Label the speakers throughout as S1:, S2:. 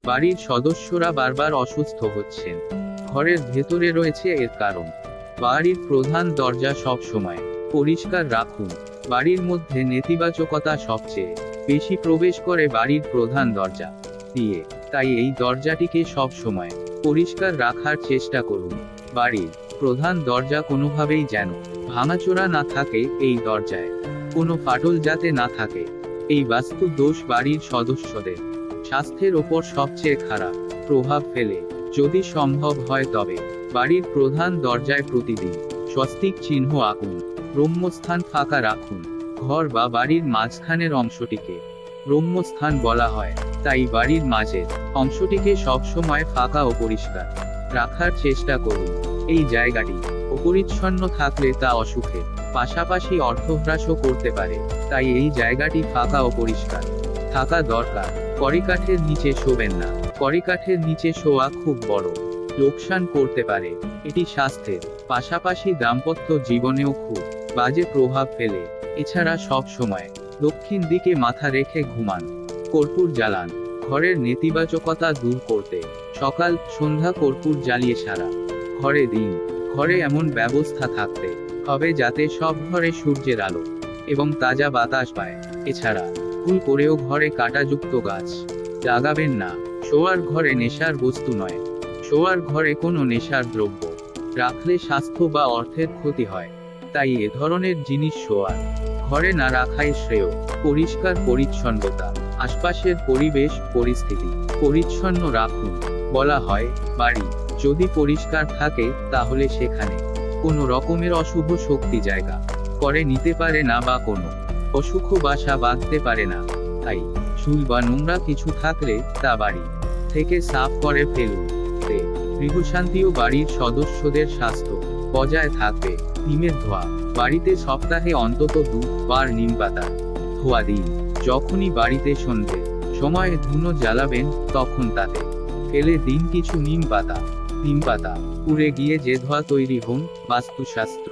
S1: বাড়ির সদস্যরা বারবার অসুস্থ হচ্ছেন। ঘরের ভেতরে রয়েছে এর কারণ। বাড়ির প্রধান দরজা সব সময় পরিষ্কার রাখুন। বাড়ির মধ্যে নেতিবাচকতা সবচেয়ে বেশি প্রবেশ করে বাড়ির প্রধান দরজা দিয়ে, তাই এই দরজাটিকে সব সময় পরিষ্কার রাখার চেষ্টা করুন। বাড়ির প্রধান দরজা কোনোভাবেই যেন ভাঙাচোরা না থাকে, এই দরজায় কোনো ফাটল যাতে না থাকে। এই বাস্তু দোষ বাড়ির সদস্যদের স্বাস্থ্যের ওপর সবচেয়ে খারাপ প্রভাব ফেলে। যদি সম্ভব হয় তবে বাড়ির প্রধান দরজায় প্রতিদিন স্বস্তিক চিহ্ন আঁকুন। ব্রহ্মস্থান ফাঁকা রাখুন। ঘর বা বাড়ির মাঝখানের অংশটিকে ব্রহ্মস্থান বলা হয়, তাই বাড়ির মাঝের অংশটিকে সবসময় ফাঁকা ও পরিষ্কার রাখার চেষ্টা করুন। এই জায়গাটি অপরিচ্ছন্ন থাকলে তা অসুখের পাশাপাশি অর্থহ্রাসও করতে পারে, তাই এই জায়গাটি ফাঁকা ও পরিষ্কার থাকা দরকার। কড়িকাঠের নিচে শোবেন না। কড়িকাঠের নিচে শোয়া খুব বড় লোকসান করতে পারে। এটি স্বাস্থ্যের পাশাপাশি দাম্পত্য জীবনেও খুব বাজে প্রভাব ফেলে। এছাড়া সব সময় দক্ষিণ দিকে মাথা রেখে ঘুমান। কর্পূর জ্বালান। ঘরের নেতিবাচকতা দূর করতে সকাল সন্ধ্যা কর্পূর জ্বালিয়ে সারা ঘরে দিন। ঘরে এমন ব্যবস্থা থাকতে হবে যাতে সব ঘরে সূর্যের আলো এবং তাজা বাতাস পায়। এছাড়া ভুল করেও ঘরে কাঁটাযুক্ত গাছ লাগাবেন না। শোয়ার ঘরে নেশার বস্তু নয়। শোয়ার ঘরে কোনো নেশার দ্রব্য রাখলে স্বাস্থ্য বা অর্থের ক্ষতি হয়, তাই এ ধরনের জিনিস শোয়ার ঘরে না রাখাই শ্রেয়। পরিষ্কার পরিচ্ছন্নতা। আশপাশের পরিবেশ পরিস্থিতি পরিচ্ছন্ন রাখুন। বলা হয়, বাড়ি যদি পরিষ্কার থাকে তাহলে সেখানে কোনো রকমের অশুভ শক্তি জায়গা করে নিতে পারে না বা কোনো অসুখ বাসা বাঁধতে পারে না। তাই চুল বা নোংরা কিছু থাকলে তা বাড়ি থেকে সাফ করে ফেলুন। গৃহশান্তি ও বাড়ির সদস্যদের স্বাস্থ্য বজায় থাকবে। নিমের ধোয়া। বাড়িতে সপ্তাহে অন্তত 2 বার নিম পাতা ধোয়া দিন। যখনই বাড়িতে সন্ধ্যে সময়ে ধুনো জ্বালাবেন তখন তাতে ফেলে দিন কিছু নিম পাতা। নিম পাতা পুড়ে গিয়ে যে ধোয়া তৈরি হন, বাস্তুশাস্ত্র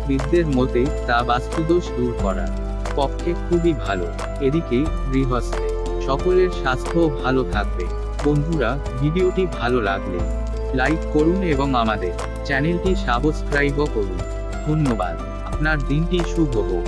S1: বিদদের মতে তা বাস্তুদোষ দূর করার পক্ষে খুবই ভালো। এদিকে গৃহস্থে সকলের স্বাস্থ্য ভালো থাকবে। বন্ধুরা, ভিডিওটি ভালো লাগলে লাইক করুন এবং আমাদের চ্যানেলটি সাবস্ক্রাইবও করুন। ধন্যবাদ। আপনার দিনটি শুভ হোক।